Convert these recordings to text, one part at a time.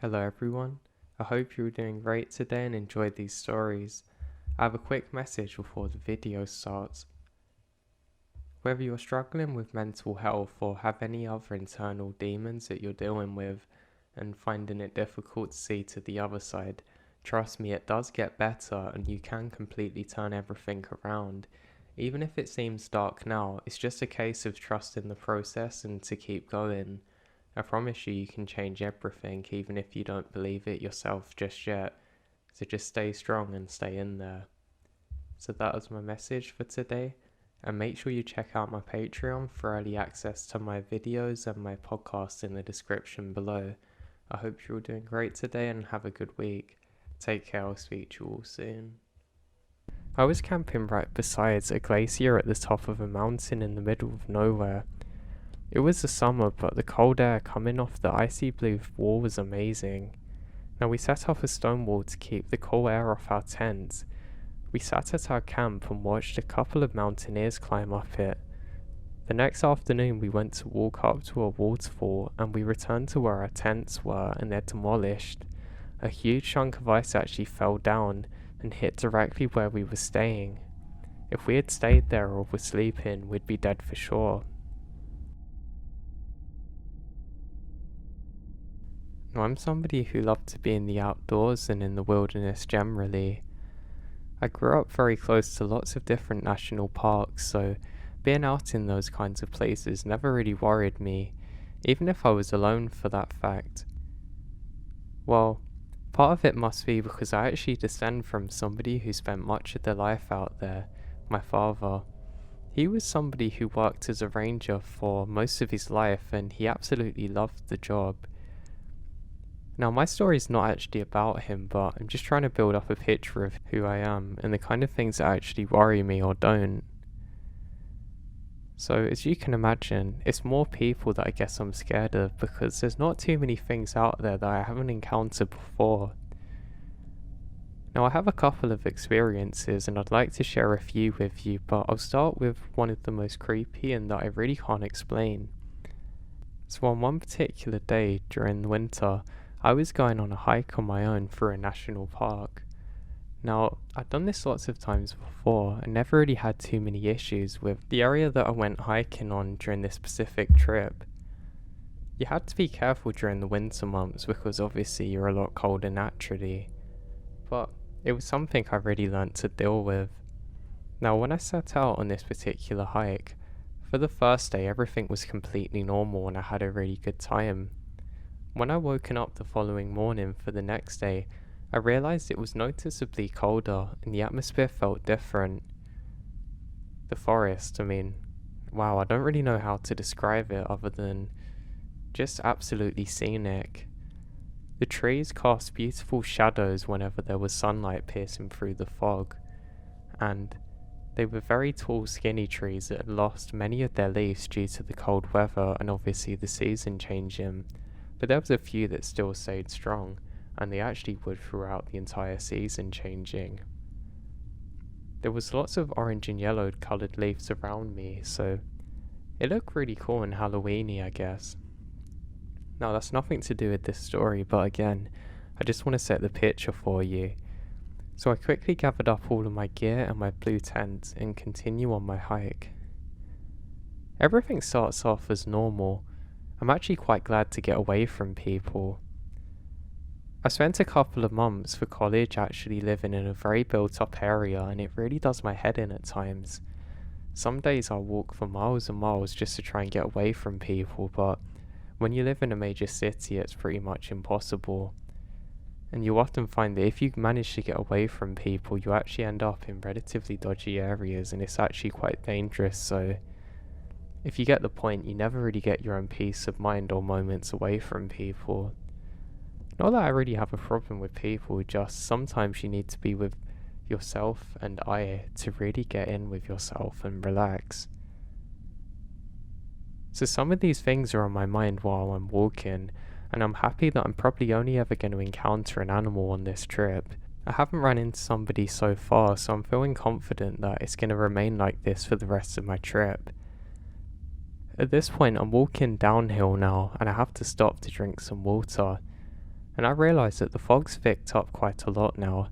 Hello everyone, I hope you're doing great today and enjoyed these stories. I have a quick message before the video starts. Whether you're struggling with mental health or have any other internal demons that you're dealing with and finding it difficult to see to the other side, trust me, it does get better and you can completely turn everything around. Even if it seems dark now, it's just a case of trusting the process and to keep going. I promise you can change everything even if you don't believe it yourself just yet. So just stay strong and stay in there. So that was my message for today. And make sure you check out my Patreon for early access to my videos and my podcast in the description below. I hope you're all doing great today and have a good week. Take care, I'll speak to you all soon. I was camping right beside a glacier at the top of a mountain in the middle of nowhere. It was the summer, but the cold air coming off the icy blue wall was amazing. Now we set up a stone wall to keep the cool air off our tents. We sat at our camp and watched a couple of mountaineers climb up it. The next afternoon we went to walk up to a waterfall and we returned to where our tents were and they're demolished. A huge chunk of ice actually fell down and hit directly where we were staying. If we had stayed there or were sleeping, we'd be dead for sure. Now, I'm somebody who loved to be in the outdoors and in the wilderness generally. I grew up very close to lots of different national parks, so being out in those kinds of places never really worried me, even if I was alone for that fact. Well, part of it must be because I actually descend from somebody who spent much of their life out there, my father. He was somebody who worked as a ranger for most of his life and he absolutely loved the job. Now, my story's not actually about him, but I'm just trying to build up a picture of who I am and the kind of things that actually worry me or don't. So, as you can imagine, it's more people that I guess I'm scared of because there's not too many things out there that I haven't encountered before. Now, I have a couple of experiences and I'd like to share a few with you, but I'll start with one of the most creepy and that I really can't explain. So, on one particular day during the winter, I was going on a hike on my own through a national park. Now, I'd done this lots of times before and never really had too many issues with the area that I went hiking on during this specific trip. You had to be careful during the winter months because obviously you're a lot colder naturally, but it was something I really learnt to deal with. Now, when I set out on this particular hike, for the first day everything was completely normal and I had a really good time. When I woken up the following morning for the next day, I realised it was noticeably colder and the atmosphere felt different. The forest, wow, I don't really know how to describe it other than just absolutely scenic. The trees cast beautiful shadows whenever there was sunlight piercing through the fog, and they were very tall, skinny trees that had lost many of their leaves due to the cold weather and obviously the season changing. But there was a few that still stayed strong, and they actually would throughout the entire season changing. There was lots of orange and yellow coloured leaves around me, so it looked really cool and Halloweeny, I guess. Now, that's nothing to do with this story, but again, I just want to set the picture for you. So I quickly gathered up all of my gear and my blue tent and continue on my hike. Everything starts off as normal. I'm actually quite glad to get away from people. I spent a couple of months for college actually living in a very built up area and it really does my head in at times. Some days I'll walk for miles and miles just to try and get away from people, but when you live in a major city it's pretty much impossible. And you often find that if you manage to get away from people you actually end up in relatively dodgy areas and it's actually quite dangerous, so if you get the point, you never really get your own peace of mind or moments away from people. Not that I really have a problem with people, just sometimes you need to be with yourself and I to really get in with yourself and relax. So some of these things are on my mind while I'm walking, and I'm happy that I'm probably only ever going to encounter an animal on this trip. I haven't run into somebody so far, so I'm feeling confident that it's going to remain like this for the rest of my trip. At this point I'm walking downhill now and I have to stop to drink some water. and I realise that the fog's picked up quite a lot now.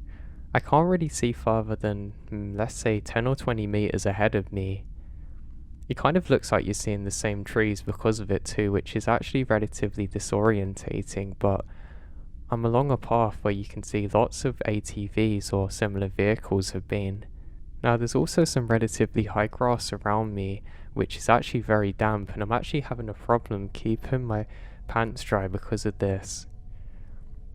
I can't really see further than, let's say, 10 or 20 meters ahead of me. It kind of looks like you're seeing the same trees because of it too, which is actually relatively disorientating, but I'm along a path where you can see lots of ATVs or similar vehicles have been. Now there's also some relatively high grass around me, which is actually very damp, and I'm actually having a problem keeping my pants dry because of this.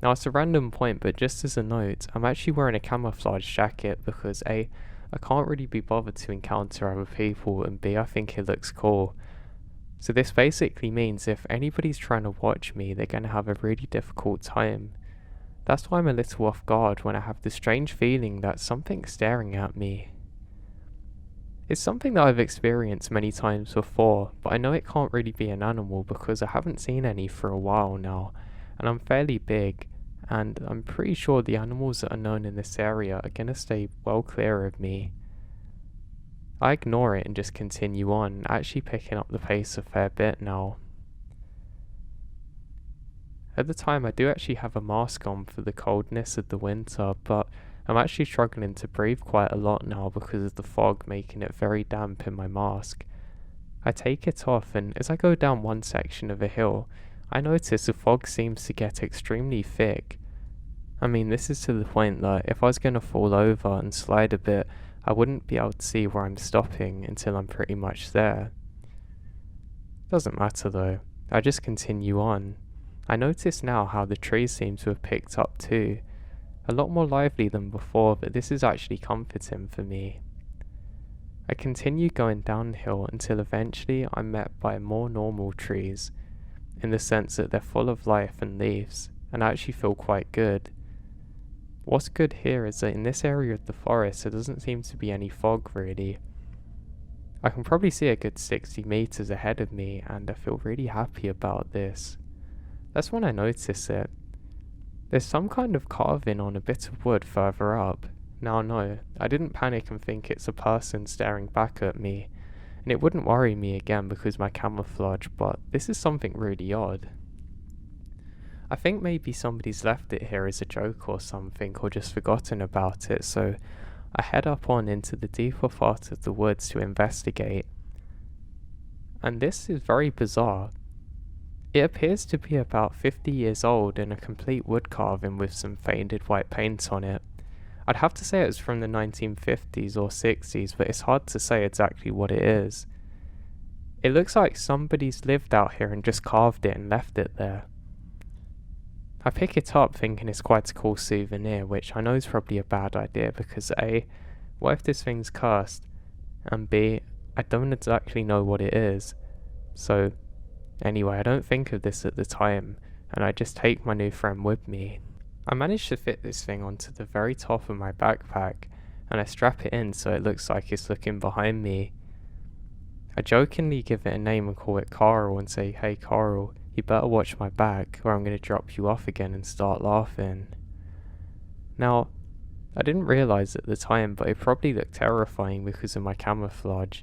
Now it's a random point, but just as a note, I'm actually wearing a camouflage jacket because A, I can't really be bothered to encounter other people, and B, I think it looks cool. So this basically means if anybody's trying to watch me, they're going to have a really difficult time. That's why I'm a little off guard when I have the strange feeling that something's staring at me. It's something that I've experienced many times before, but I know it can't really be an animal because I haven't seen any for a while now, and I'm fairly big, and I'm pretty sure the animals that are known in this area are going to stay well clear of me. I ignore it and just continue on, actually picking up the pace a fair bit now. At the time I do actually have a mask on for the coldness of the winter, but I'm actually struggling to breathe quite a lot now because of the fog making it very damp in my mask. I take it off, and as I go down one section of a hill, I notice the fog seems to get extremely thick. I mean, this is to the point that if I was going to fall over and slide a bit, I wouldn't be able to see where I'm stopping until I'm pretty much there. Doesn't matter though, I just continue on. I notice now how the trees seem to have picked up too. A lot more lively than before, but this is actually comforting for me. I continue going downhill until eventually I'm met by more normal trees, in the sense that they're full of life and leaves, and I actually feel quite good. What's good here is that in this area of the forest there doesn't seem to be any fog really. I can probably see a good 60 meters ahead of me, and I feel really happy about this. That's when I notice it. There's some kind of carving on a bit of wood further up. Now no, I didn't panic and think it's a person staring back at me, and it wouldn't worry me again because my camouflage, but this is something really odd. I think maybe somebody's left it here as a joke or something, or just forgotten about it, so I head up on into the deeper part of the woods to investigate. And this is very bizarre. It appears to be about 50 years old and a complete wood carving with some faded white paint on it. I'd have to say it was from the 1950s or 60s, but it's hard to say exactly what it is. It looks like somebody's lived out here and just carved it and left it there. I pick it up thinking it's quite a cool souvenir, which I know is probably a bad idea because A, what if this thing's cursed, and B, I don't exactly know what it is. So anyway, I don't think of this at the time, and I just take my new friend with me. I managed to fit this thing onto the very top of my backpack, and I strap it in so it looks like it's looking behind me. I jokingly give it a name and call it Carl and say, "Hey Carl, you better watch my back or I'm going to drop you off again," and start laughing. Now, I didn't realise at the time, but it probably looked terrifying because of my camouflage.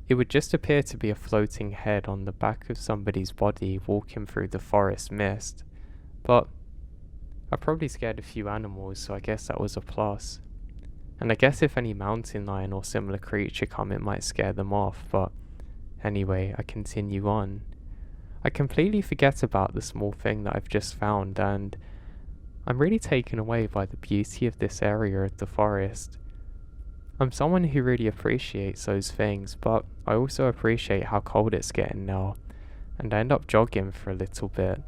It would just appear to be a floating head on the back of somebody's body walking through the forest mist. But I probably scared a few animals, so I guess that was a plus. And I guess if any mountain lion or similar creature come, it might scare them off, but anyway, I continue on. I completely forget about the small thing that I've just found, and I'm really taken away by the beauty of this area of the forest. I'm someone who really appreciates those things, but I also appreciate how cold it's getting now, and I end up jogging for a little bit.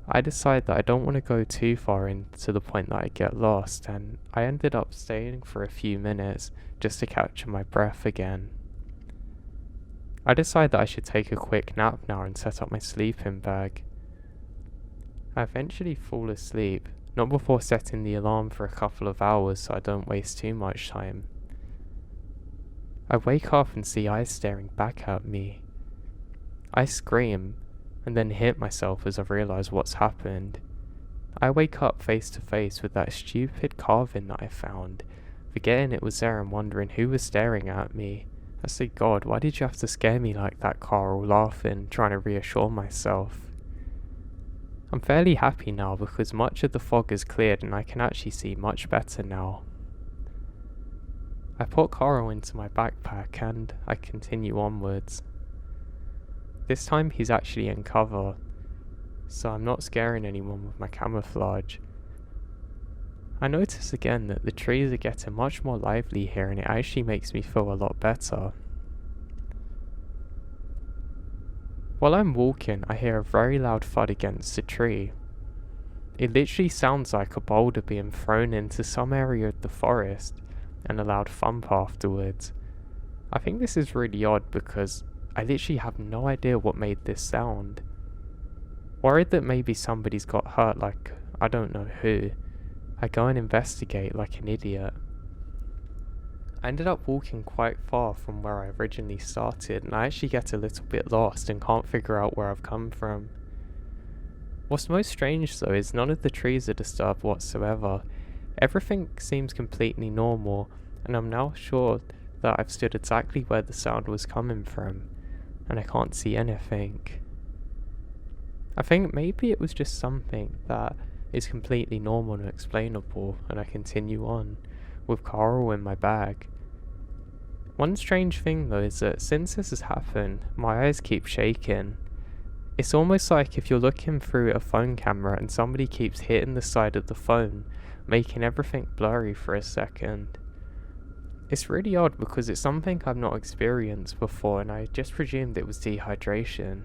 I decide that I don't want to go too far in to the point that I get lost, and I ended up staying for a few minutes just to catch my breath again. I decide that I should take a quick nap now and set up my sleeping bag. I eventually fall asleep, not before setting the alarm for a couple of hours so I don't waste too much time. I wake up and see eyes staring back at me. I scream, and then hit myself as I realise what's happened. I wake up face to face with that stupid carving that I found, forgetting it was there and wondering who was staring at me. I say, "God, why did you have to scare me like that, Carl?" laughing, trying to reassure myself. I'm fairly happy now because much of the fog has cleared and I can actually see much better now. I put Coral into my backpack and I continue onwards. This time he's actually in cover, so I'm not scaring anyone with my camouflage. I notice again that the trees are getting much more lively here and it actually makes me feel a lot better. While I'm walking, I hear a very loud thud against a tree. It literally sounds like a boulder being thrown into some area of the forest, and a loud thump afterwards. I think this is really odd because I literally have no idea what made this sound. Worried that maybe somebody's got hurt, like I don't know who, I go and investigate like an idiot. I ended up walking quite far from where I originally started and I actually get a little bit lost and can't figure out where I've come from. What's most strange though is none of the trees are disturbed whatsoever. Everything seems completely normal and I'm now sure that I've stood exactly where the sound was coming from and I can't see anything. I think maybe it was just something that is completely normal and explainable and I continue on with Coral in my bag. One strange thing though is that since this has happened, my eyes keep shaking. It's almost like if you're looking through a phone camera and somebody keeps hitting the side of the phone, making everything blurry for a second. It's really odd because it's something I've not experienced before and I just presumed it was dehydration.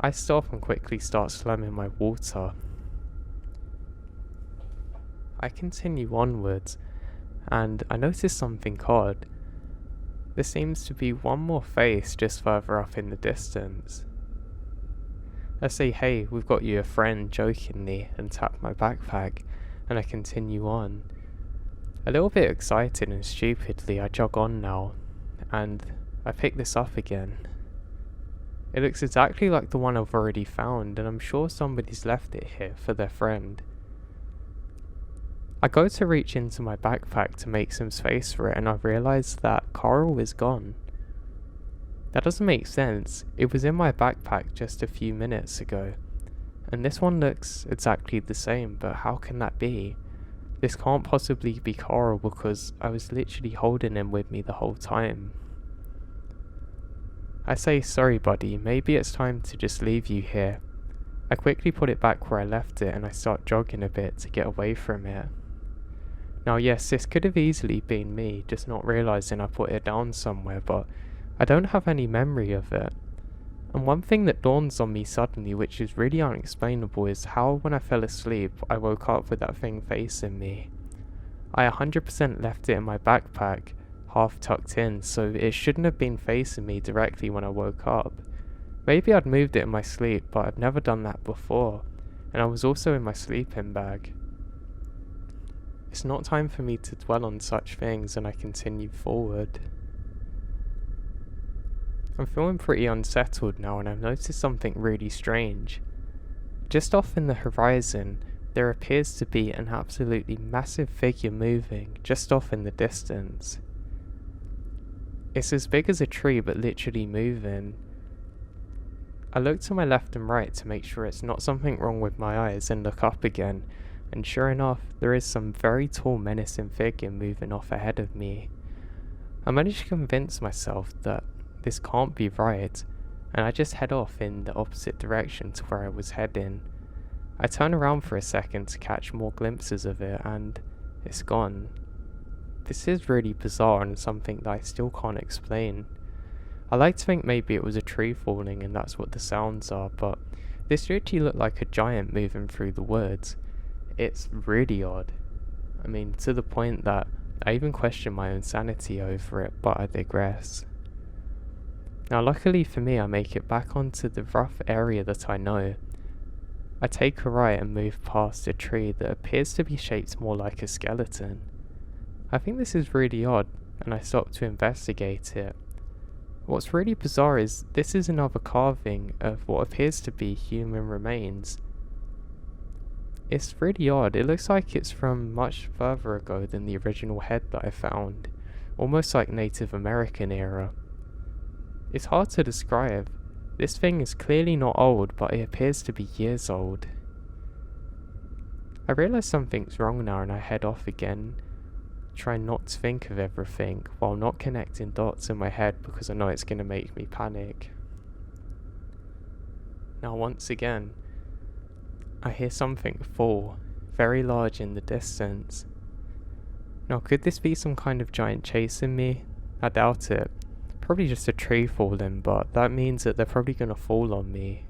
I stop and quickly start slamming my water. I continue onwards, and I notice something odd. There seems to be one more face just further up in the distance. I say, "Hey, we've got you a friend," jokingly, and tap my backpack, and I continue on. A little bit excited and stupidly, I jog on now, and I pick this up again. It looks exactly like the one I've already found, and I'm sure somebody's left it here for their friend. I go to reach into my backpack to make some space for it and I realise that Coral is gone. That doesn't make sense. It was in my backpack just a few minutes ago. And this one looks exactly the same, but how can that be? This can't possibly be Coral because I was literally holding him with me the whole time. I say, "Sorry buddy, maybe it's time to just leave you here." I quickly put it back where I left it and I start jogging a bit to get away from it. Now yes, this could have easily been me, just not realising I put it down somewhere, but I don't have any memory of it. And one thing that dawns on me suddenly, which is really unexplainable, is how when I fell asleep, I woke up with that thing facing me. I 100% left it in my backpack, half tucked in, so it shouldn't have been facing me directly when I woke up. Maybe I'd moved it in my sleep, but I've never done that before, and I was also in my sleeping bag. It's not time for me to dwell on such things and I continue forward. I'm feeling pretty unsettled now and I've noticed something really strange. Just off in the horizon, there appears to be an absolutely massive figure moving just off in the distance. It's as big as a tree but literally moving. I look to my left and right to make sure it's not something wrong with my eyes and look up again. And sure enough, there is some very tall menacing figure moving off ahead of me. I manage to convince myself that this can't be right, and I just head off in the opposite direction to where I was heading. I turn around for a second to catch more glimpses of it, and it's gone. This is really bizarre and something that I still can't explain. I like to think maybe it was a tree falling and that's what the sounds are, but this literally looked like a giant moving through the woods. It's really odd. I mean, to the point that I even question my own sanity over it, but I digress. Now luckily for me, I make it back onto the rough area that I know. I take a right and move past a tree that appears to be shaped more like a skeleton. I think this is really odd, and I stop to investigate it. What's really bizarre is this is another carving of what appears to be human remains. It's really odd. It looks like it's from much further ago than the original head that I found, almost like Native American era. It's hard to describe. This thing is clearly not old, but it appears to be years old. I realise something's wrong now and I head off again, trying not to think of everything while not connecting dots in my head because I know it's going to make me panic. Now once again, I hear something fall, very large in the distance. Now could this be some kind of giant chasing me? I doubt it. Probably just a tree falling, but that means that they're probably going to fall on me.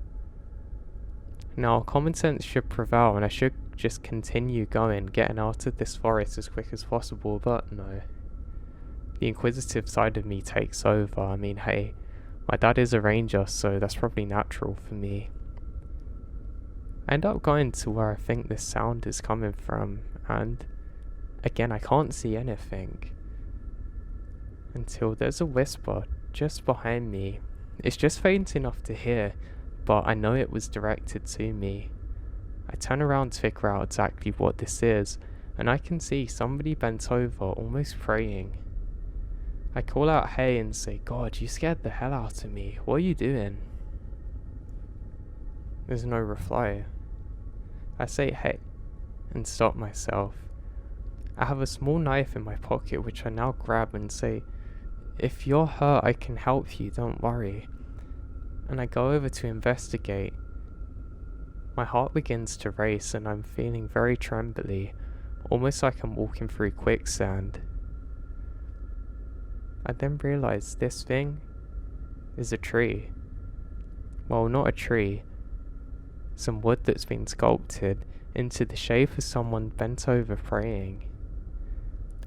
Now common sense should prevail and I should just continue going, getting out of this forest as quick as possible, but no. The inquisitive side of me takes over. I mean, hey, my dad is a ranger, so that's probably natural for me. I end up going to where I think this sound is coming from, and again I can't see anything. Until there's a whisper just behind me. It's just faint enough to hear, but I know it was directed to me. I turn around to figure out exactly what this is, and I can see somebody bent over, almost praying. I call out hey and say, God, you scared the hell out of me. What are you doing? There's no reply. I say hey, and stop myself. I have a small knife in my pocket which I now grab and say, if you're hurt I can help you, don't worry. And I go over to investigate. My heart begins to race and I'm feeling very trembly, almost like I'm walking through quicksand. I then realise this thing is a tree. Well, not a tree. Some wood that's been sculpted into the shape of someone bent over praying.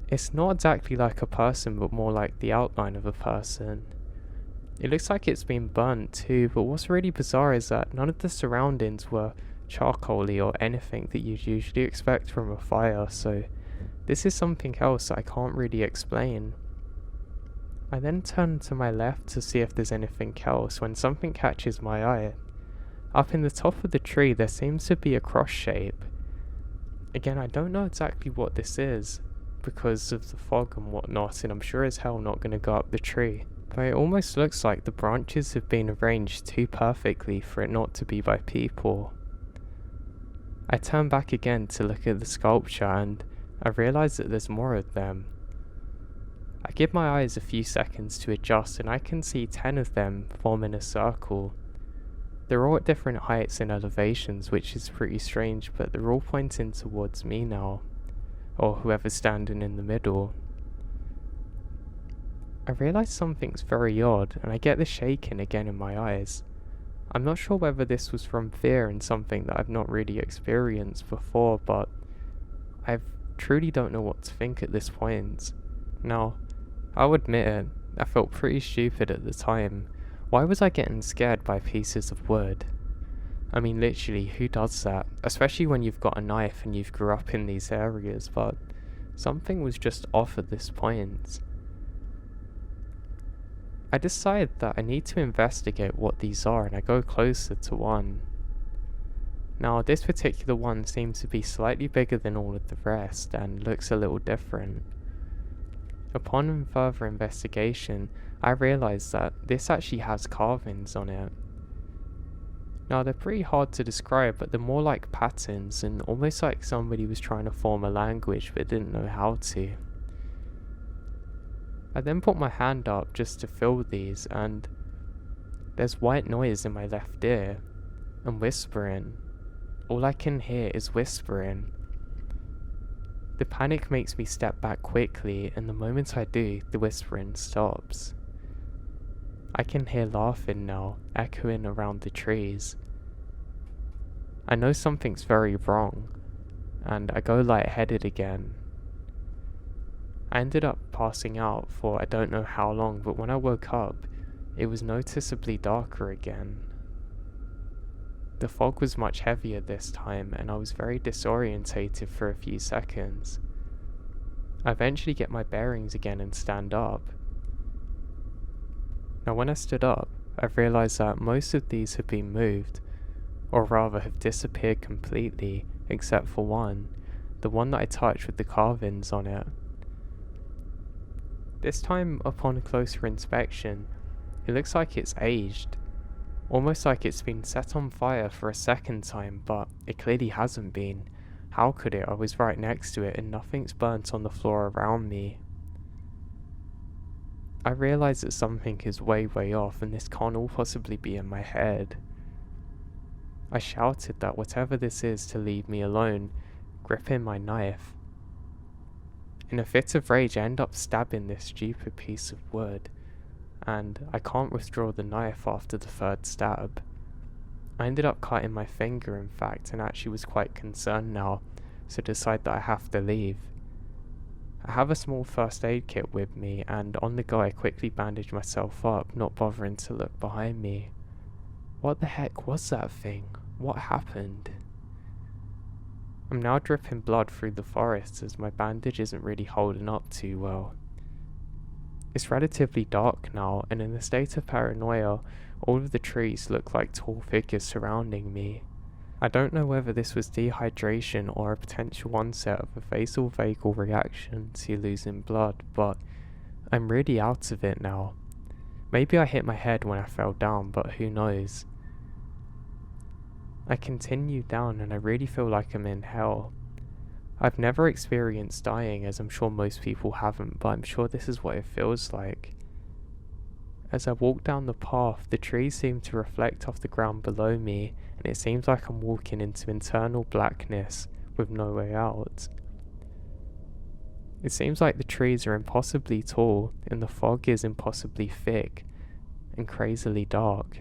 It's not exactly like a person, but more like the outline of a person. It looks like it's been burnt too, but what's really bizarre is that none of the surroundings were charcoaly or anything that you'd usually expect from a fire, so this is something else that I can't really explain. I then turn to my left to see if there's anything else when something catches my eye. Up in the top of the tree there seems to be a cross shape. Again, I don't know exactly what this is because of the fog and whatnot, and I'm sure as hell not going to go up the tree. But it almost looks like the branches have been arranged too perfectly for it not to be by people. I turn back again to look at the sculpture and I realise that there's more of them. I give my eyes a few seconds to adjust and I can see 10 of them form in a circle. They're all at different heights and elevations, which is pretty strange, but they're all pointing towards me now, or whoever's standing in the middle. I realise something's very odd and I get the shaking again in my eyes. I'm not sure whether this was from fear and something that I've not really experienced before, but I truly don't know what to think at this point. Now, I'll admit it, I felt pretty stupid at the time. Why was I getting scared by pieces of wood? I mean, literally, who does that? Especially when you've got a knife and you've grew up in these areas, but something was just off at this point. I decide that I need to investigate what these are and I go closer to one. Now, this particular one seems to be slightly bigger than all of the rest and looks a little different. Upon further investigation, I realise that this actually has carvings on it. Now, they're pretty hard to describe, but they're more like patterns and almost like somebody was trying to form a language but didn't know how to. I then put my hand up just to feel these and there's white noise in my left ear and whispering. All I can hear is whispering. The panic makes me step back quickly and the moment I do, the whispering stops. I can hear laughing now, echoing around the trees. I know something's very wrong and I go lightheaded again. I ended up passing out for I don't know how long, but when I woke up, it was noticeably darker again. The fog was much heavier this time and I was very disorientated for a few seconds. I eventually get my bearings again and stand up. Now when I stood up, I realised that most of these had been moved, or rather have disappeared completely, except for one, the one that I touched with the carvings on it. This time, upon closer inspection, it looks like it's aged. Almost like it's been set on fire for a second time, but it clearly hasn't been. How could it? I was right next to it and nothing's burnt on the floor around me. I realise that something is way off and this can't all possibly be in my head. I shouted that whatever this is to leave me alone, gripping my knife. In a fit of rage, I end up stabbing this stupid piece of wood, and I can't withdraw the knife after the third stab. I ended up cutting my finger, in fact, and actually was quite concerned now, so decide that I have to leave. I have a small first aid kit with me, and on the go I quickly bandage myself up, not bothering to look behind me. What the heck was that thing? What happened? I'm now dripping blood through the forest as my bandage isn't really holding up too well. It's relatively dark now, and in a state of paranoia, all of the trees look like tall figures surrounding me. I don't know whether this was dehydration or a potential onset of a vasovagal reaction to losing blood, but I'm really out of it now. Maybe I hit my head when I fell down, but who knows. I continue down and I really feel like I'm in hell. I've never experienced dying, as I'm sure most people haven't, but I'm sure this is what it feels like. As I walk down the path, the trees seem to reflect off the ground below me, and it seems like I'm walking into internal blackness with no way out. It seems like the trees are impossibly tall, and the fog is impossibly thick and crazily dark.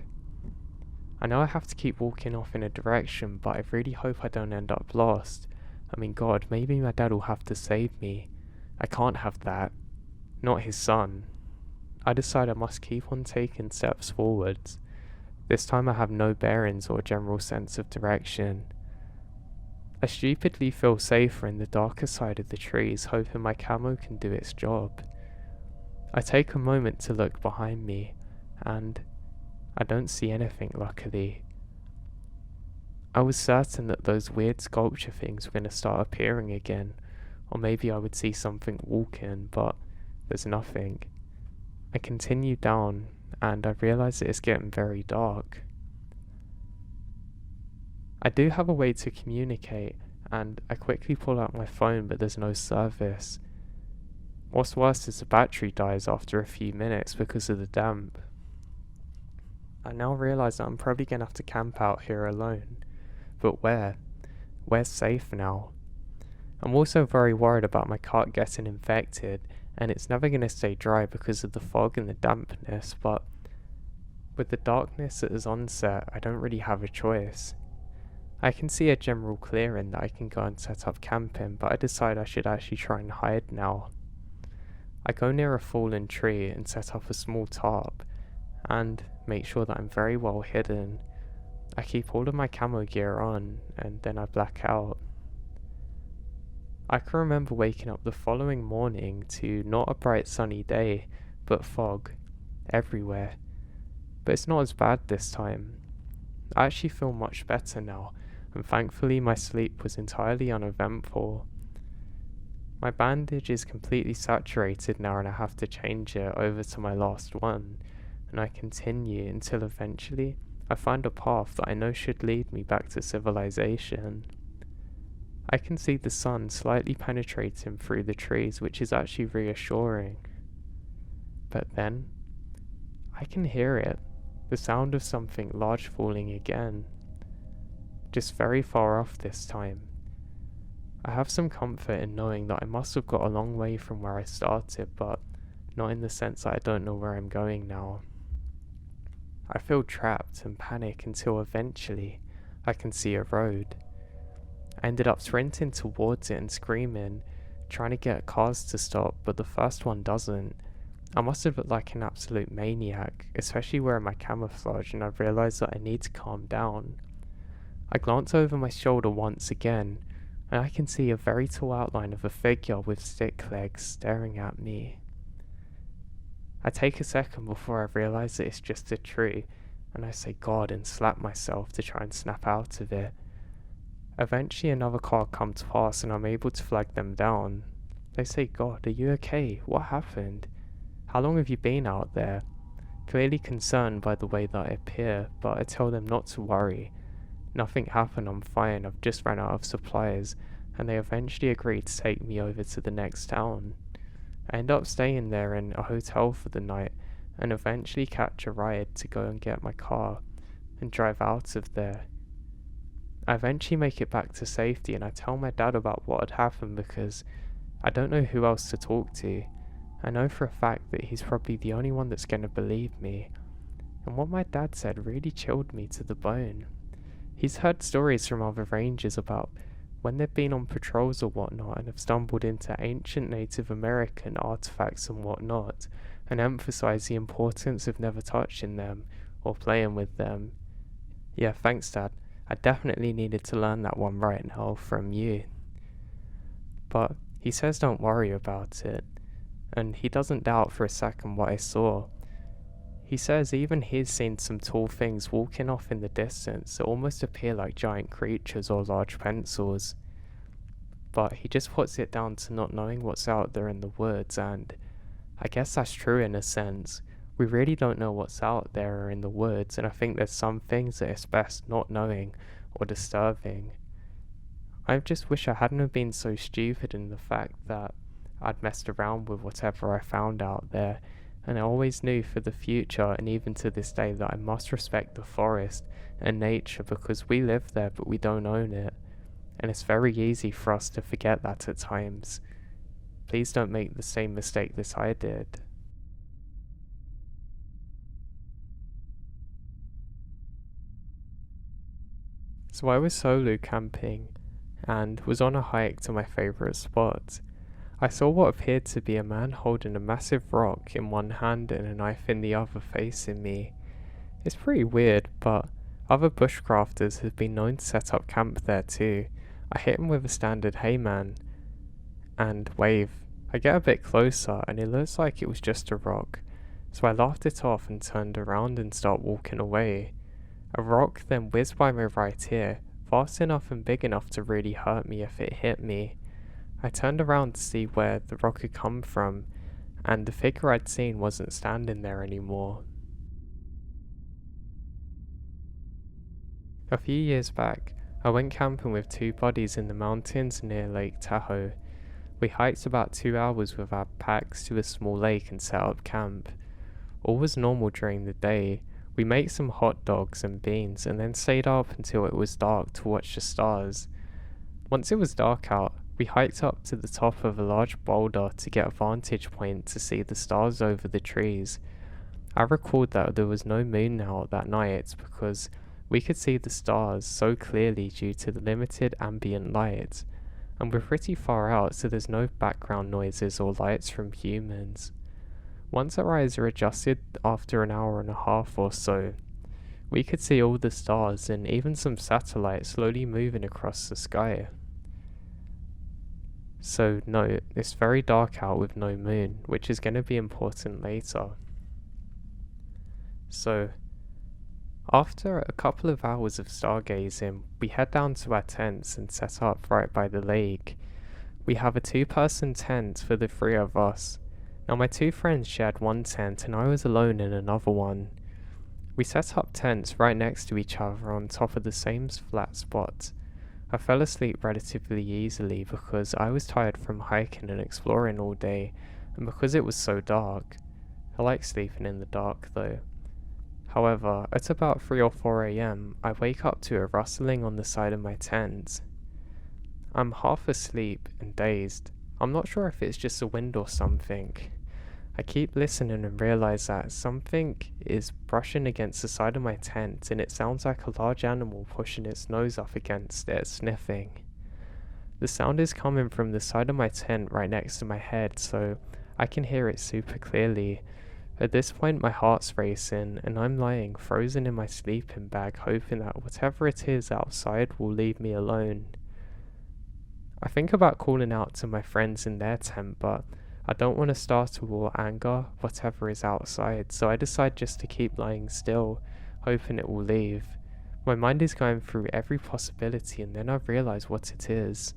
I know I have to keep walking off in a direction, but I really hope I don't end up lost. I mean, God, maybe my dad will have to save me. I can't have that. Not his son. I decide I must keep on taking steps forwards. This time I have no bearings or general sense of direction. I stupidly feel safer in the darker side of the trees, hoping my camo can do its job. I take a moment to look behind me, and I don't see anything, luckily. I was certain that those weird sculpture things were going to start appearing again, or maybe I would see something walking, but there's nothing. I continue down, and I realise that it's getting very dark. I do have a way to communicate, and I quickly pull out my phone, but there's no service. What's worse is the battery dies after a few minutes because of the damp. I now realise that I'm probably going to have to camp out here alone. But where? Where's safe now? I'm also very worried about my cart getting infected, and it's never going to stay dry because of the fog and the dampness, but with the darkness at its onset, I don't really have a choice. I can see a general clearing that I can go and set up camp in, but I decide I should actually try and hide now. I go near a fallen tree and set up a small tarp, and make sure that I'm very well hidden. I keep all of my camo gear on, and then I black out. I can remember waking up the following morning to not a bright sunny day, but fog everywhere. But it's not as bad this time. I actually feel much better now, and thankfully my sleep was entirely uneventful. My bandage is completely saturated now, and I have to change it over to my last one, and I continue until eventually I find a path that I know should lead me back to civilization. I can see the sun slightly penetrating through the trees, which is actually reassuring. But then, I can hear it, the sound of something large falling again. Just very far off this time. I have some comfort in knowing that I must have got a long way from where I started, but not in the sense that I don't know where I'm going now. I feel trapped and panic until eventually I can see a road. I ended up sprinting towards it and screaming, trying to get cars to stop, but the first one doesn't. I must have looked like an absolute maniac, especially wearing my camouflage, and I realised that I need to calm down. I glance over my shoulder once again, and I can see a very tall outline of a figure with stick legs staring at me. I take a second before I realise that it's just a tree, and I say God and slap myself to try and snap out of it. Eventually another car comes past and I'm able to flag them down. They say, God, are you okay? What happened? How long have you been out there? clearly concerned by the way that I appear, but I tell them not to worry. Nothing happened, I'm fine, I've just ran out of supplies, and they eventually agreed to take me over to the next town. I end up staying there in a hotel for the night, and eventually catch a ride to go and get my car and drive out of there. I eventually make it back to safety, and I tell my dad about what had happened because I don't know who else to talk to. I know for a fact that he's probably the only one that's going to believe me, and what my dad said really chilled me to the bone. He's heard stories from other rangers about when they've been on patrols or whatnot and have stumbled into ancient Native American artifacts and whatnot, and emphasized the importance of never touching them or playing with them. Yeah, thanks, Dad. I definitely needed to learn that one right now from you. But he says don't worry about it, and he doesn't doubt for a second what I saw. He says even he's seen some tall things walking off in the distance that almost appear like giant creatures or large pencils. But he just puts it down to not knowing what's out there in the woods, and I guess that's true in a sense. We really don't know what's out there in the woods, and I think there's some things that it's best not knowing or disturbing. I just wish I hadn't have been so stupid in the fact that I'd messed around with whatever I found out there, and I always knew for the future and even to this day that I must respect the forest and nature because we live there but we don't own it, and it's very easy for us to forget that at times. Please don't make the same mistake that I did. So I was solo camping and was on a hike to my favourite spot. I saw what appeared to be a man holding a massive rock in one hand and a knife in the other facing me. It's pretty weird, but other bushcrafters have been known to set up camp there too. I hit him with a standard "hey man" and wave. I get a bit closer and it looks like it was just a rock, so I laughed it off and turned around and started walking away. A rock then whizzed by my right ear, fast enough and big enough to really hurt me if it hit me. I turned around to see where the rock had come from, and the figure I'd seen wasn't standing there anymore. A few years back, I went camping with two buddies in the mountains near Lake Tahoe. We hiked about 2 hours with our packs to a small lake and set up camp. All was normal during the day. We made some hot dogs and beans and then stayed up until it was dark to watch the stars. Once it was dark out, we hiked up to the top of a large boulder to get a vantage point to see the stars over the trees. I recalled that there was no moon out that night because we could see the stars so clearly due to the limited ambient light, and we're pretty far out so there's no background noises or lights from humans. Once our eyes are adjusted after an hour and a half or so, we could see all the stars and even some satellites slowly moving across the sky. So no, it's very dark out with no moon, which is going to be important later. So, after a couple of hours of stargazing, we head down to our tents and set up right by the lake. We have a 2-person tent for the 3 of us. Now my 2 friends shared one tent and I was alone in another one. We set up tents right next to each other on top of the same flat spot. I fell asleep relatively easily because I was tired from hiking and exploring all day, and because it was so dark. I like sleeping in the dark though. However, at about 3 or 4 AM, I wake up to a rustling on the side of my tent. I'm half asleep and dazed. I'm not sure if it's just a wind or something. I keep listening and realize that something is brushing against the side of my tent and it sounds like a large animal pushing its nose up against it, sniffing. The sound is coming from the side of my tent right next to my head, so I can hear it super clearly. At this point my heart's racing and I'm lying frozen in my sleeping bag hoping that whatever it is outside will leave me alone. I think about calling out to my friends in their tent, but I don't want to startle or anger whatever is outside, so I decide just to keep lying still, hoping it will leave. My mind is going through every possibility and then I realize what it is.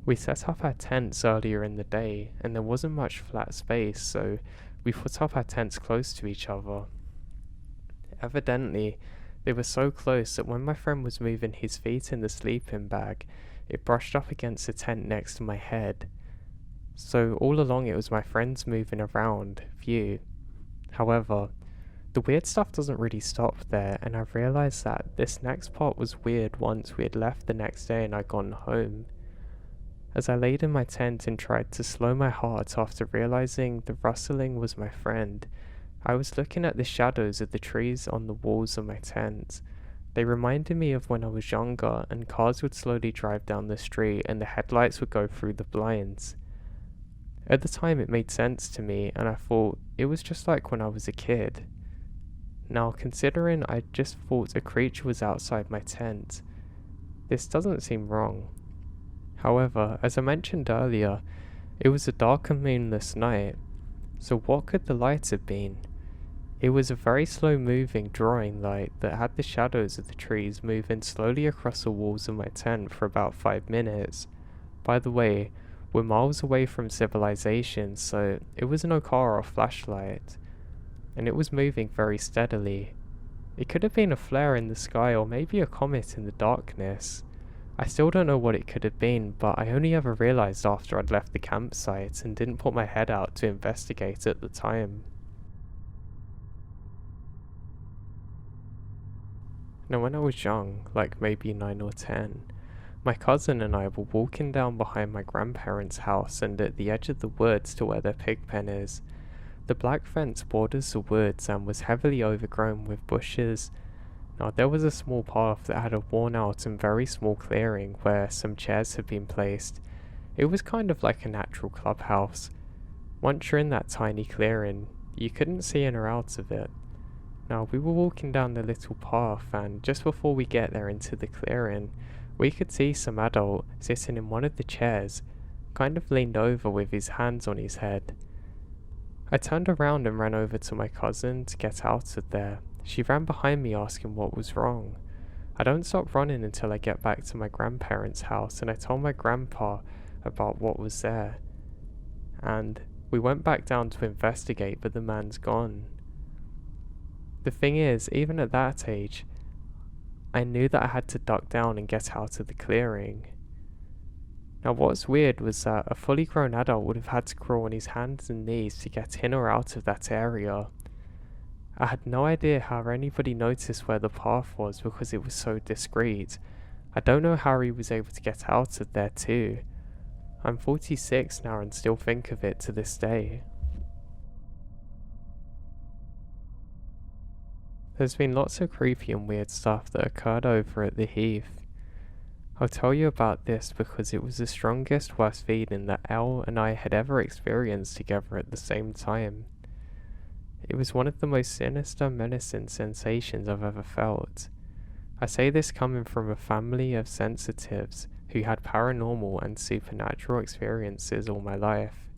We set up our tents earlier in the day and there wasn't much flat space, so We put up our tents close to each other. Evidently, they were so close that when my friend was moving his feet in the sleeping bag, it brushed up against the tent next to my head. So all along it was my friend's moving around view. However, the weird stuff doesn't really stop there, and I realised that this next part was weird once we had left the next day and I'd gone home. As I laid in my tent and tried to slow my heart after realising the rustling was my friend, I was looking at the shadows of the trees on the walls of my tent. They reminded me of when I was younger and cars would slowly drive down the street and the headlights would go through the blinds. At the time it made sense to me, and I thought it was just like when I was a kid. Now, considering I just thought a creature was outside my tent, this doesn't seem wrong. However, as I mentioned earlier, it was a dark and moonless night, so what could the light have been? It was a very slow moving drawing light that had the shadows of the trees moving slowly across the walls of my tent for about 5 minutes. By the way, we're miles away from civilization, so it was no car or flashlight, and it was moving very steadily. It could have been a flare in the sky or maybe a comet in the darkness. I still don't know what it could have been, but I only ever realised after I'd left the campsite and didn't put my head out to investigate at the time. Now when I was young, like maybe 9 or 10, my cousin and I were walking down behind my grandparents' house and at the edge of the woods to where their pig pen is. The black fence borders the woods and was heavily overgrown with bushes. Now there was a small path that had a worn out and very small clearing where some chairs had been placed. It was kind of like a natural clubhouse. Once you're in that tiny clearing, you couldn't see in or out of it. Now we were walking down the little path, and just before we get there into the clearing, we could see some adult sitting in one of the chairs, kind of leaned over with his hands on his head. I turned around and ran over to my cousin to get out of there. She ran behind me asking what was wrong. I don't stop running until I get back to my grandparents' house, and I told my grandpa about what was there. And we went back down to investigate, but the man's gone. The thing is, even at that age, I knew that I had to duck down and get out of the clearing. Now what's weird was that a fully grown adult would have had to crawl on his hands and knees to get in or out of that area. I had no idea how anybody noticed where the path was because it was so discreet. I don't know how he was able to get out of there too. I'm 46 now and still think of it to this day. There's been lots of creepy and weird stuff that occurred over at the Heath. I'll tell you about this because it was the strongest worst feeling that Elle and I had ever experienced together at the same time. It was one of the most sinister, menacing sensations I've ever felt. I say this coming from a family of sensitives who had paranormal and supernatural experiences all my life.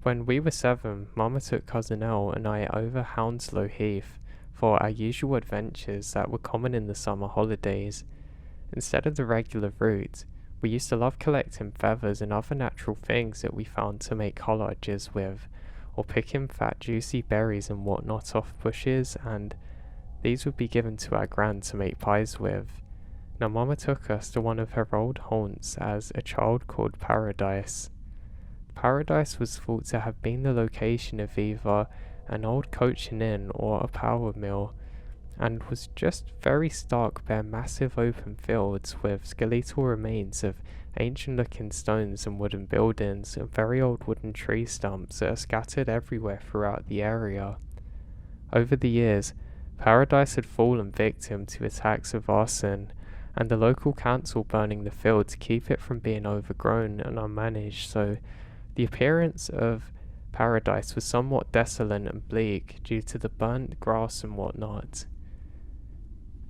When we were 7, Mama took Cousin Elle and I over Hounslow Heath for our usual adventures that were common in the summer holidays. Instead of the regular route, we used to love collecting feathers and other natural things that we found to make collages with, or picking fat juicy berries and whatnot off bushes, and these would be given to our gran to make pies with. Now Mama took us to one of her old haunts as a child called Paradise. Paradise was thought to have been the location of either an old coaching inn or a power mill, and was just very stark bare massive open fields with skeletal remains of ancient looking stones and wooden buildings and very old wooden tree stumps that are scattered everywhere throughout the area. Over the years, Paradise had fallen victim to attacks of arson, and the local council burning the field to keep it from being overgrown and unmanaged, so the appearance of Paradise was somewhat desolate and bleak due to the burnt grass and whatnot.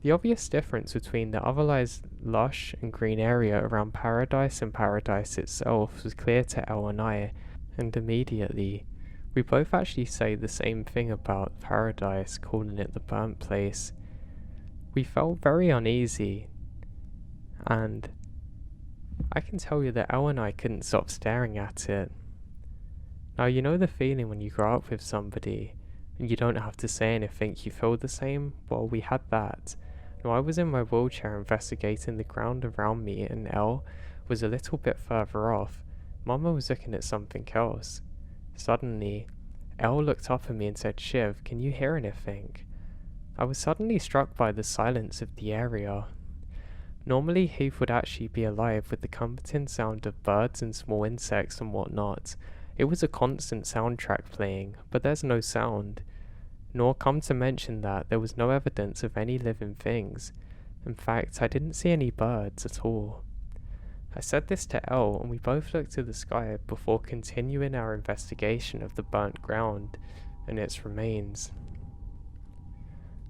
The obvious difference between the otherwise lush and green area around Paradise and Paradise itself was clear to Elle and I, and immediately we both actually say the same thing about Paradise, calling it the burnt place. We felt very uneasy, and I can tell you that Elle and I couldn't stop staring at it. Now, you know the feeling when you grow up with somebody and you don't have to say anything, you feel the same? Well, we had that. Now, I was in my wheelchair investigating the ground around me, and Elle was a little bit further off. Mama was looking at something else. Suddenly, Elle looked up at me and said, "Shiv, can you hear anything?" I was suddenly struck by the silence of the area. Normally, Heath would actually be alive with the comforting sound of birds and small insects and whatnot. It was a constant soundtrack playing, but there's no sound. Nor, come to mention that, there was no evidence of any living things. In fact, I didn't see any birds at all. I said this to Elle, and we both looked to the sky before continuing our investigation of the burnt ground and its remains.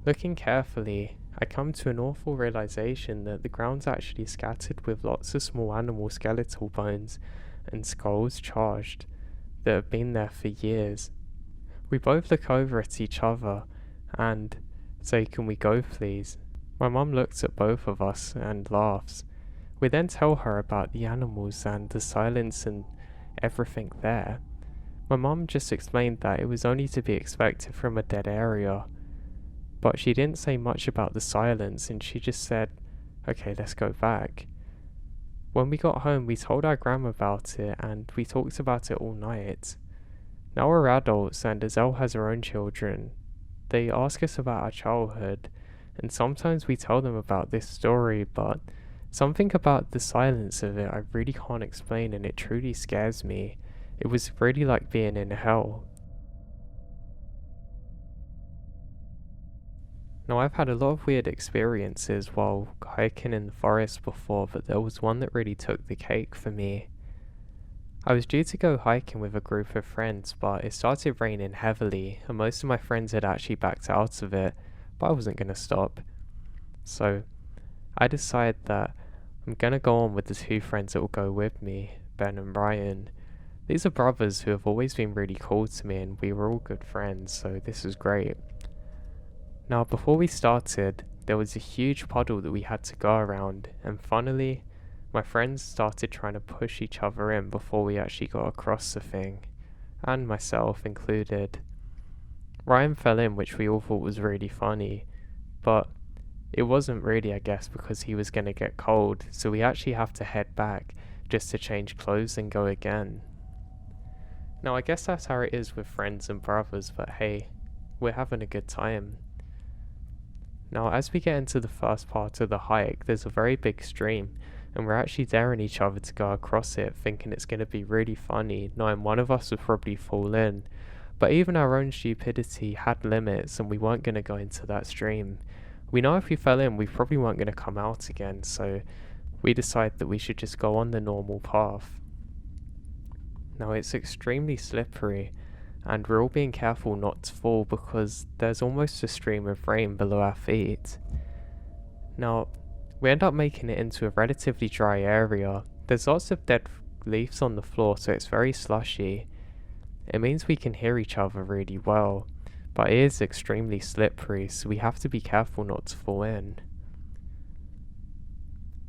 Looking carefully, I come to an awful realization that the ground's actually scattered with lots of small animal skeletal bones and skulls charged that have been there for years. We both look over at each other and say, "Can we go, please?" My mum looks at both of us and laughs. We then tell her about the animals and the silence and everything there. My mum just explained that it was only to be expected from a dead area, but she didn't say much about the silence, and she just said, "Okay, let's go back." When we got home, we told our grandma about it, and we talked about it all night. Now we're adults, and as Elle has her own children, they ask us about our childhood, and sometimes we tell them about this story, but something about the silence of it I really can't explain, and it truly scares me. It was really like being in hell. Now, I've had a lot of weird experiences while hiking in the forest before, but there was one that really took the cake for me. I was due to go hiking with a group of friends, but it started raining heavily, and most of my friends had actually backed out of it, but I wasn't going to stop. So, I decided that I'm going to go on with the two friends that will go with me, Ben and Ryan. These are brothers who have always been really cool to me, and we were all good friends, so this was great. Now, before we started, there was a huge puddle that we had to go around, and funnily, my friends started trying to push each other in before we actually got across the thing, and myself included. Ryan fell in, which we all thought was really funny, but it wasn't really, I guess, because he was going to get cold, so we actually have to head back just to change clothes and go again. Now, I guess that's how it is with friends and brothers, but hey, we're having a good time. Now, as we get into the first part of the hike, there's a very big stream, and we're actually daring each other to go across it, thinking it's going to be really funny, knowing one of us would probably fall in. But even our own stupidity had limits, and we weren't going to go into that stream. We know if we fell in, we probably weren't going to come out again, so we decided that we should just go on the normal path. Now, it's extremely slippery, and we're all being careful not to fall because there's almost a stream of rain below our feet. Now, we end up making it into a relatively dry area. There's lots of dead leaves on the floor, so it's very slushy. It means we can hear each other really well, but it is extremely slippery, so we have to be careful not to fall in.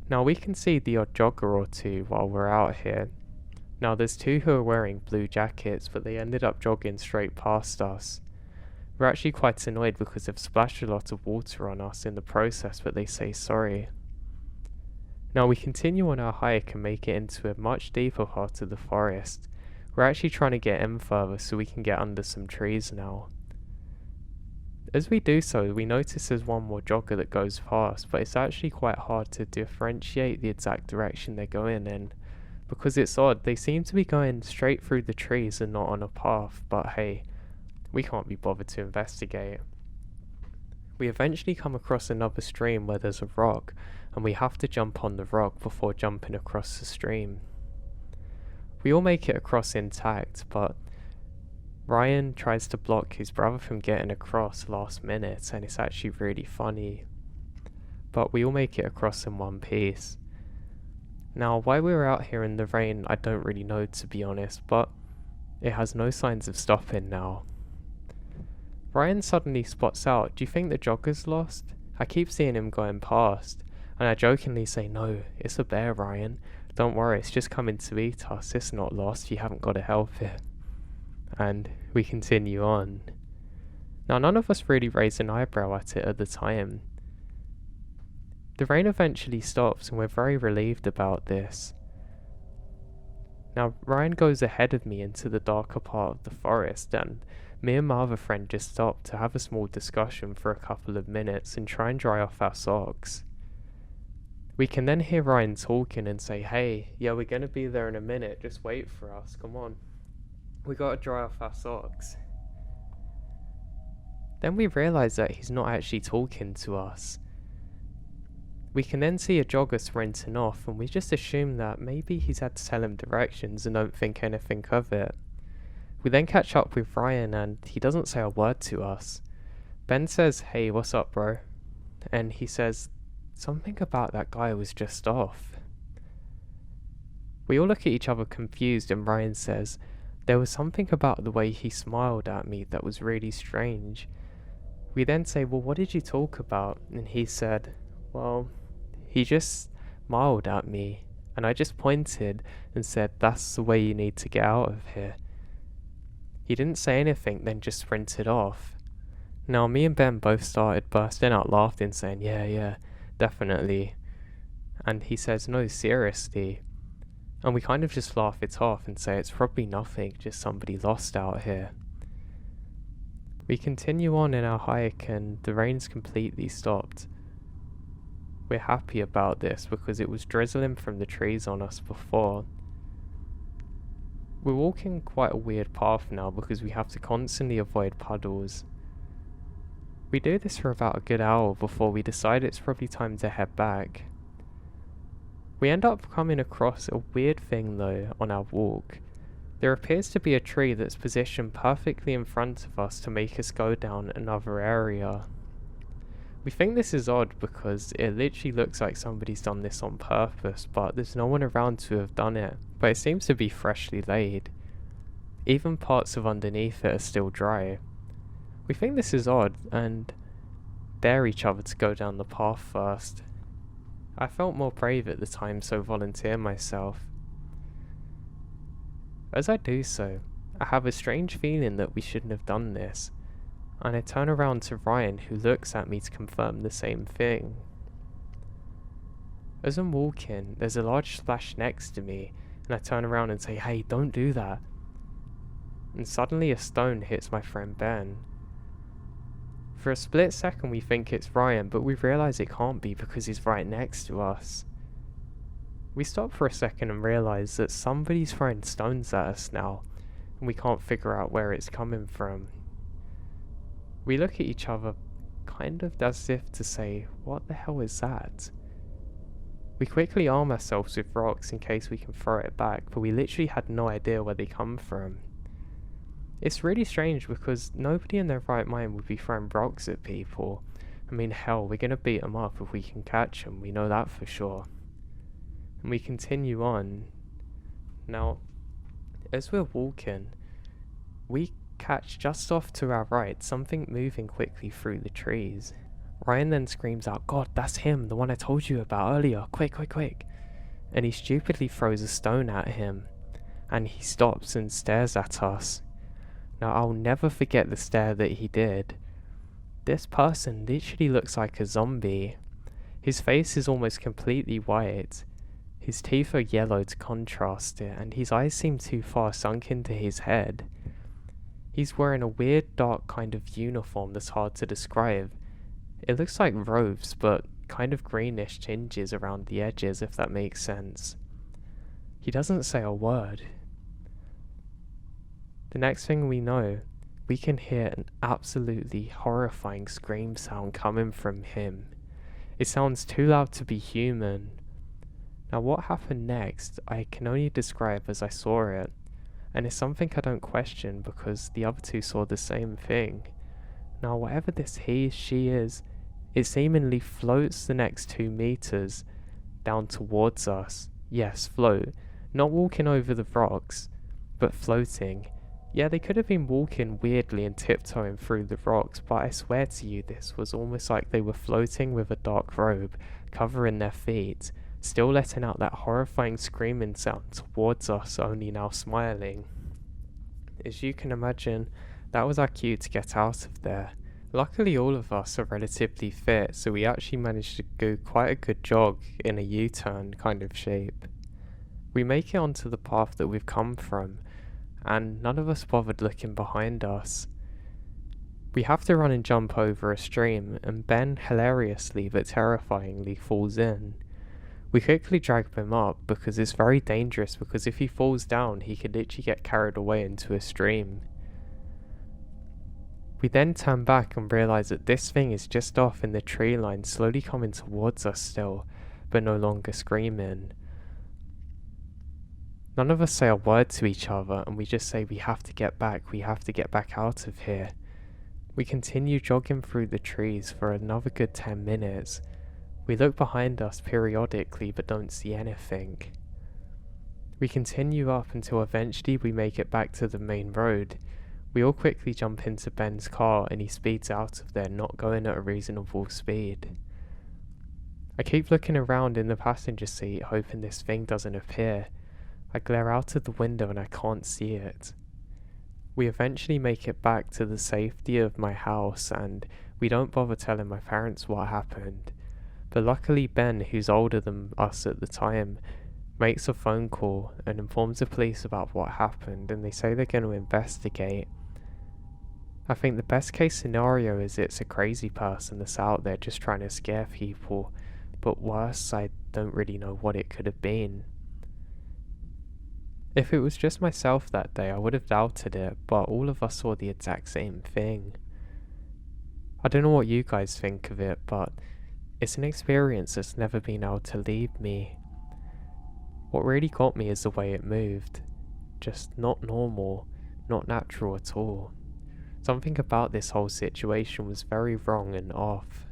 Now, we can see the odd jogger or two while we're out here. Now, there's two who are wearing blue jackets, but they ended up jogging straight past us. We're actually quite annoyed because they've splashed a lot of water on us in the process, but they say sorry. Now, we continue on our hike and make it into a much deeper part of the forest. We're actually trying to get in further so we can get under some trees now. As we do so, we notice there's one more jogger that goes past, but it's actually quite hard to differentiate the exact direction they're going in. Because it's odd, they seem to be going straight through the trees and not on a path, but hey, we can't be bothered to investigate. We eventually come across another stream where there's a rock, and we have to jump on the rock before jumping across the stream. We all make it across intact, but Ryan tries to block his brother from getting across last minute, and it's actually really funny. But we all make it across in one piece. Now, why we were out here in the rain, I don't really know, to be honest, but it has no signs of stopping now. Ryan suddenly spots out, "Do you think the jogger's lost? I keep seeing him going past." And I jokingly say, "No, it's a bear, Ryan. Don't worry, it's just coming to eat us. It's not lost, you haven't got to help it." And we continue on. Now, none of us really raised an eyebrow at it at the time. The rain eventually stops and we're very relieved about this. Now, Ryan goes ahead of me into the darker part of the forest, and me and my other friend just stop to have a small discussion for a couple of minutes and try and dry off our socks. We can then hear Ryan talking and say, "Hey, yeah, we're gonna be there in a minute, just wait for us, come on. We gotta dry off our socks." Then we realise that he's not actually talking to us. We can then see a jogger sprinting off, and we just assume that maybe he's had to tell him directions and don't think anything of it. We then catch up with Ryan and he doesn't say a word to us. Ben says, "Hey, what's up, bro?" And he says, "Something about that guy was just off." We all look at each other confused and Ryan says, "There was something about the way he smiled at me that was really strange." We then say, "Well, what did you talk about?" And he said, "Well, he just smiled at me, and I just pointed and said, 'That's the way you need to get out of here.'" He didn't say anything, then just sprinted off. Now, me and Ben both started bursting out laughing, saying, yeah, definitely." And he says, "No, seriously." And we kind of just laugh it off and say it's probably nothing, just somebody lost out here. We continue on in our hike and the rain's completely stopped. We're happy about this because it was drizzling from the trees on us before. We're walking quite a weird path now because we have to constantly avoid puddles. We do this for about a good hour before we decide it's probably time to head back. We end up coming across a weird thing though on our walk. There appears to be a tree that's positioned perfectly in front of us to make us go down another area. We think this is odd because it literally looks like somebody's done this on purpose, but there's no one around to have done it. But it seems to be freshly laid. Even parts of underneath it are still dry. We think this is odd and dare each other to go down the path first. I felt more brave at the time, so volunteer myself. As I do so, I have a strange feeling that we shouldn't have done this, and I turn around to Ryan, who looks at me to confirm the same thing. As I'm walking, there's a large splash next to me, and I turn around and say, "Hey, don't do that." And suddenly a stone hits my friend Ben. For a split second we think it's Ryan, but we realise it can't be because he's right next to us. We stop for a second and realise that somebody's throwing stones at us now, and we can't figure out where it's coming from. We look at each other, kind of as if to say, "What the hell is that?" We quickly arm ourselves with rocks in case we can throw it back, but we literally had no idea where they come from. It's really strange because nobody in their right mind would be throwing rocks at people. I mean, hell, we're gonna beat them up if we can catch them, we know that for sure. And we continue on. Now, as we're walking, we catch just off to our right something moving quickly through the trees. Ryan then screams out, "God, that's him, the one I told you about earlier, quick, quick, quick." And he stupidly throws a stone at him, and he stops and stares at us. Now, I'll never forget the stare that he did. This person literally looks like a zombie. His face is almost completely white. His teeth are yellow to contrast it, and his eyes seem too far sunk into his head. He's wearing a weird dark kind of uniform that's hard to describe. It looks like robes, but kind of greenish tinges around the edges, if that makes sense. He doesn't say a word. The next thing we know, we can hear an absolutely horrifying scream sound coming from him. It sounds too loud to be human. Now, what happened next, I can only describe as I saw it, and it's something I don't question because the other two saw the same thing. Now, whatever this she is, it seemingly floats the next 2 meters down towards us. Yes, float. Not walking over the rocks, but floating. Yeah, they could have been walking weirdly and tiptoeing through the rocks, but I swear to you this was almost like they were floating with a dark robe covering their feet, still letting out that horrifying screaming sound towards us, only now smiling. as you can imagine, that was our cue to get out of there. Luckily all of us are relatively fit, so we actually managed to go quite a good jog in a U-turn kind of shape. We make it onto the path that we've come from, and none of us bothered looking behind us. We have to run and jump over a stream, and Ben hilariously but terrifyingly falls in. We quickly drag him up because it's very dangerous, because if he falls down he could literally get carried away into a stream. We then turn back and realise that this thing is just off in the tree line, slowly coming towards us still, but no longer screaming. None of us say a word to each other, and we just say we have to get back out of here. We continue jogging through the trees for another good 10 minutes. We look behind us periodically but don't see anything. We continue up until eventually we make it back to the main road. We all quickly jump into Ben's car and he speeds out of there, not going at a reasonable speed. I keep looking around in the passenger seat, hoping this thing doesn't appear. I glare out of the window and I can't see it. We eventually make it back to the safety of my house, and we don't bother telling my parents what happened. But luckily Ben, who's older than us at the time, makes a phone call and informs the police about what happened, and they say they're going to investigate. I think the best case scenario is it's a crazy person that's out there just trying to scare people, but worse, I don't really know what it could have been. If it was just myself that day, I would have doubted it, but all of us saw the exact same thing. I don't know what you guys think of it, but it's an experience that's never been able to leave me. What really got me is the way it moved. Just not normal, not natural at all. Something about this whole situation was very wrong and off.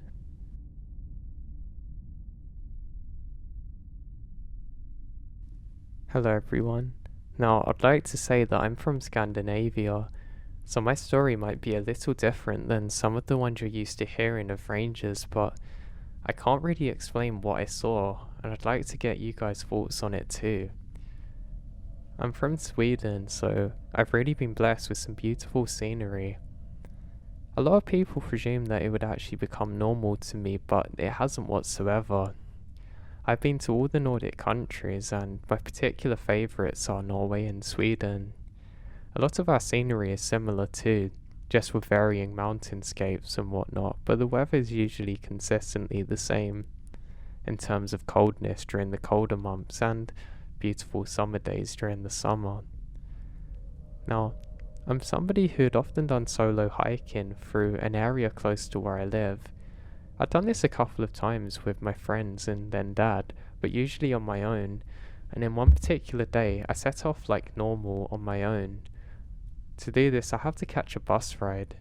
Hello everyone. Now, I'd like to say that I'm from Scandinavia, so my story might be a little different than some of the ones you're used to hearing of rangers, but I can't really explain what I saw, and I'd like to get you guys' thoughts on it too. I'm from Sweden, so I've really been blessed with some beautiful scenery. A lot of people presume that it would actually become normal to me, but it hasn't whatsoever. I've been to all the Nordic countries, and my particular favourites are Norway and Sweden. A lot of our scenery is similar too, just with varying mountainscapes and whatnot, but the weather is usually consistently the same in terms of coldness during the colder months and beautiful summer days during the summer. Now, I'm somebody who'd often done solo hiking through an area close to where I live. I've done this a couple of times with my friends and then dad, but usually on my own, and in one particular day I set off like normal on my own. To do this I have to catch a bus ride.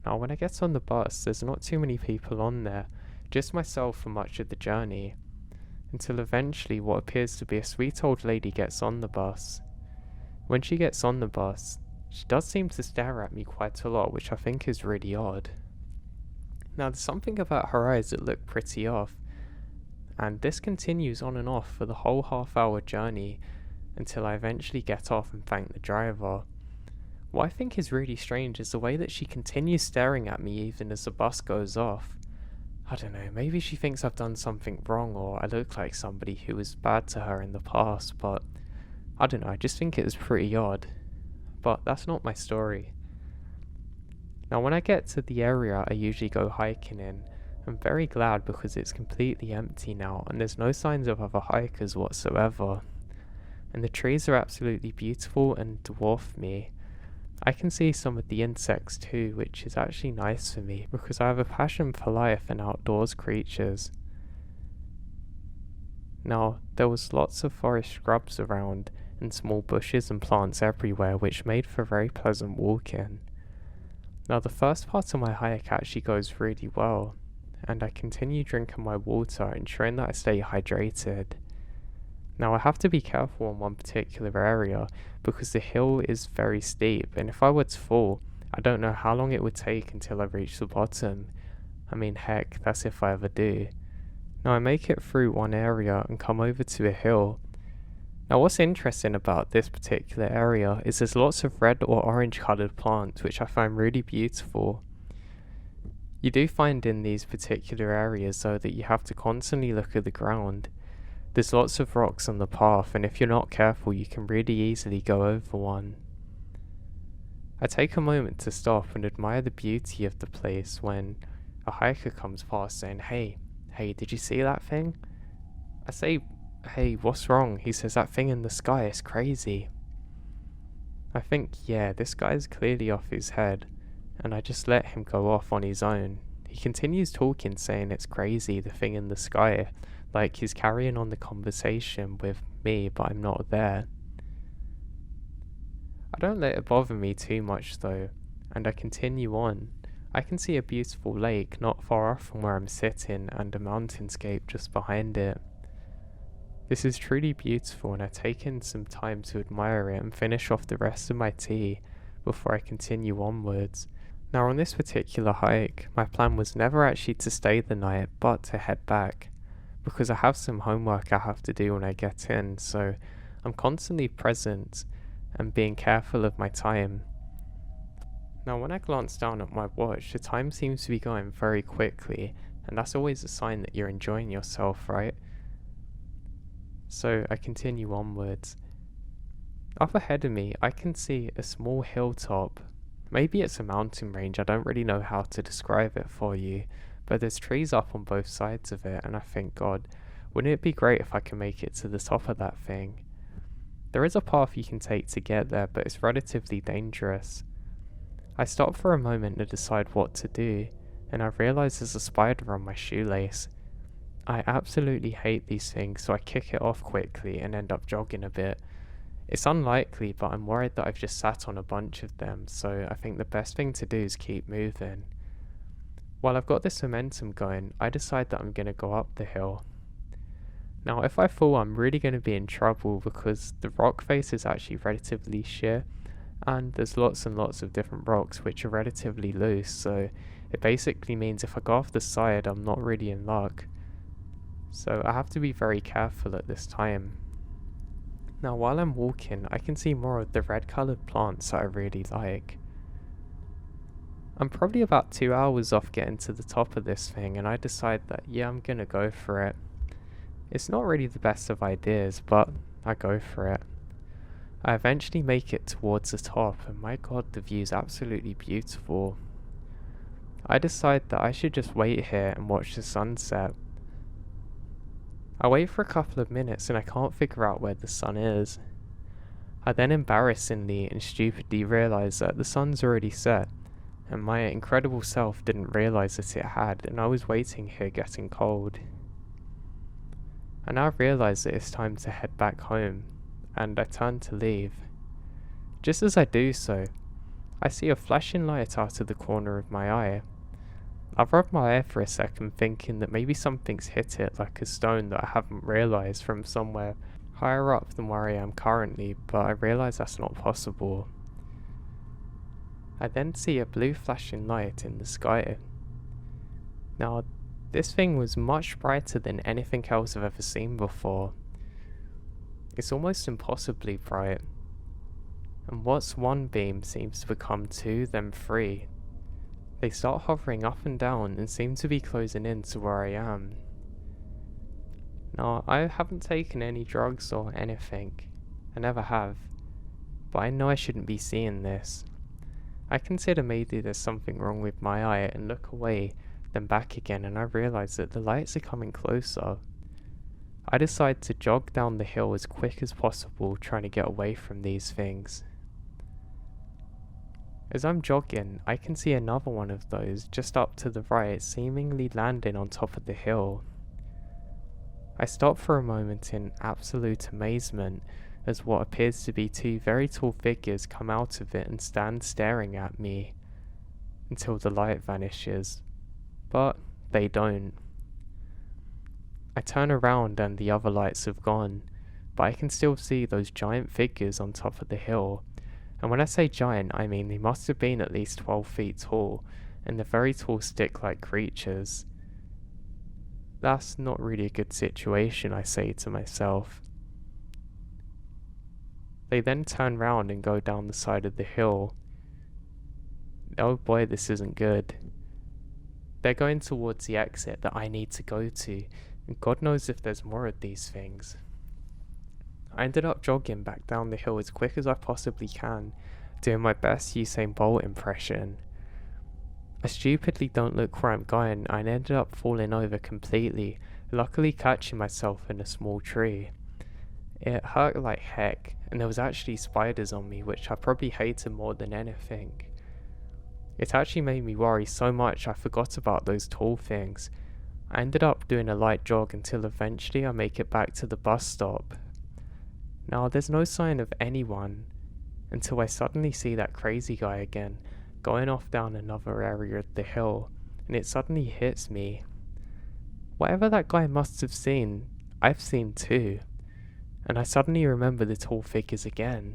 Now when I get on the bus there's not too many people on there, just myself for much of the journey, until eventually what appears to be a sweet old lady gets on the bus. When she gets on the bus, she does seem to stare at me quite a lot, which I think is really odd. Now there's something about her eyes that look pretty off, and this continues on and off for the whole half-hour journey until I eventually get off and thank the driver. What I think is really strange is the way that she continues staring at me even as the bus goes off. I don't know, maybe she thinks I've done something wrong or I look like somebody who was bad to her in the past, but I don't know, I just think it was pretty odd. But that's not my story. Now when I get to the area I usually go hiking in, I'm very glad because it's completely empty now and there's no signs of other hikers whatsoever. And the trees are absolutely beautiful and dwarf me. I can see some of the insects too, which is actually nice for me because I have a passion for life and outdoors creatures. Now, there was lots of forest scrubs around and small bushes and plants everywhere, which made for very pleasant walking. Now the first part of my hike actually goes really well, and I continue drinking my water, ensuring that I stay hydrated. Now I have to be careful in one particular area because the hill is very steep, and if I were to fall, I don't know how long it would take until I reach the bottom. I mean heck, that's if I ever do. Now I make it through one area and come over to a hill, Now what's interesting about this particular area is there's lots of red or orange coloured plants which I find really beautiful. You do find in these particular areas though that you have to constantly look at the ground. There's lots of rocks on the path, and if you're not careful you can really easily go over one. I take a moment to stop and admire the beauty of the place when a hiker comes past saying, hey, did you see that thing? I say, hey, what's wrong? He says, that thing in the sky is crazy. I think, yeah, this guy's clearly off his head, and I just let him go off on his own. He continues talking, saying it's crazy, the thing in the sky, like he's carrying on the conversation with me, but I'm not there. I don't let it bother me too much though, and I continue on. I can see a beautiful lake not far off from where I'm sitting and a mountainscape just behind it. This is truly beautiful, and I've taken some time to admire it and finish off the rest of my tea before I continue onwards. Now on this particular hike, my plan was never actually to stay the night, but to head back, because I have some homework I have to do when I get in, so I'm constantly present and being careful of my time. Now when I glance down at my watch, the time seems to be going very quickly, and that's always a sign that you're enjoying yourself, right? So I continue onwards. Up ahead of me, I can see a small hilltop. Maybe it's a mountain range, I don't really know how to describe it for you, but there's trees up on both sides of it, and I think, God, wouldn't it be great if I can make it to the top of that thing? There is a path you can take to get there, but it's relatively dangerous. I stop for a moment to decide what to do, and I realise there's a spider on my shoelace. I absolutely hate these things, so I kick it off quickly and end up jogging a bit. It's unlikely, but I'm worried that I've just sat on a bunch of them, so I think the best thing to do is keep moving. While I've got this momentum going, I decide that I'm going to go up the hill. Now if I fall, I'm really going to be in trouble because the rock face is actually relatively sheer, and there's lots and lots of different rocks which are relatively loose, so it basically means if I go off the side I'm not really in luck. So I have to be very careful at this time. Now while I'm walking, I can see more of the red coloured plants that I really like. I'm probably about 2 hours off getting to the top of this thing, and I decide that yeah, I'm gonna go for it. It's not really the best of ideas, but I go for it. I eventually make it towards the top, and my god, the view's absolutely beautiful. I decide that I should just wait here and watch the sunset. I wait for a couple of minutes and I can't figure out where the sun is. I then embarrassingly and stupidly realise that the sun's already set, and my incredible self didn't realise that it had, and I was waiting here getting cold. I now realise that it's time to head back home, and I turn to leave. Just as I do so, I see a flashing light out of the corner of my eye. I rub my eye for a second, thinking that maybe something's hit it like a stone that I haven't realised from somewhere higher up than where I am currently, but I realise that's not possible. I then see a blue flashing light in the sky. Now, this thing was much brighter than anything else I've ever seen before. It's almost impossibly bright. And what's one beam seems to become two, then three. They start hovering up and down and seem to be closing in to where I am. Now, I haven't taken any drugs or anything. I never have. But I know I shouldn't be seeing this. I consider maybe there's something wrong with my eye and look away, then back again, and I realise that the lights are coming closer. I decide to jog down the hill as quick as possible, trying to get away from these things. As I'm jogging, I can see another one of those just up to the right, seemingly landing on top of the hill. I stop for a moment in absolute amazement as what appears to be two very tall figures come out of it and stand staring at me until the light vanishes, but they don't. I turn around and the other lights have gone, but I can still see those giant figures on top of the hill. And when I say giant, I mean they must have been at least 12 feet tall, and they're very tall stick-like creatures. That's not really a good situation, I say to myself. They then turn round and go down the side of the hill. Oh boy, this isn't good. They're going towards the exit that I need to go to, and God knows if there's more of these things. I ended up jogging back down the hill as quick as I possibly can, doing my best Usain Bolt impression. I stupidly don't look where I'm going, and ended up falling over completely, luckily catching myself in a small tree. It hurt like heck, and there was actually spiders on me, which I probably hated more than anything. It actually made me worry so much I forgot about those tall things. I ended up doing a light jog until eventually I make it back to the bus stop. Now there's no sign of anyone until I suddenly see that crazy guy again, going off down another area of the hill, and it suddenly hits me. Whatever that guy must have seen, I've seen too, and I suddenly remember the tall figures again.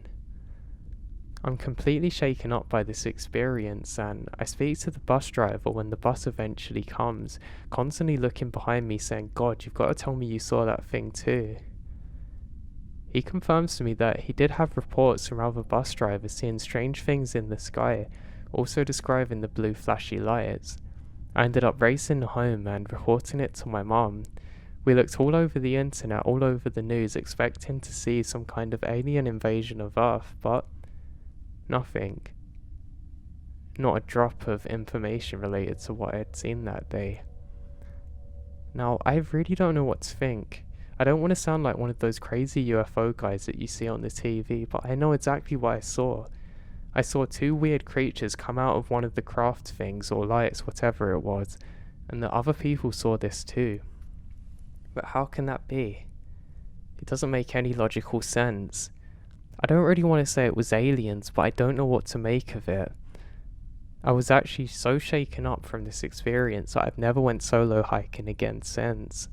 I'm completely shaken up by this experience, and I speak to the bus driver when the bus eventually comes, constantly looking behind me saying, "God, you've got to tell me you saw that thing too." He confirms to me that he did have reports from other bus drivers seeing strange things in the sky, also describing the blue flashy lights. I ended up racing home and reporting it to my mum. We looked all over the internet, all over the news, expecting to see some kind of alien invasion of Earth, but nothing. Not a drop of information related to what I had seen that day. Now, I really don't know what to think. I don't want to sound like one of those crazy UFO guys that you see on the TV, but I know exactly what I saw. I saw two weird creatures come out of one of the craft things or lights, whatever it was, and the other people saw this too. But how can that be? It doesn't make any logical sense. I don't really want to say it was aliens, but I don't know what to make of it. I was actually so shaken up from this experience that I've never went solo hiking again since.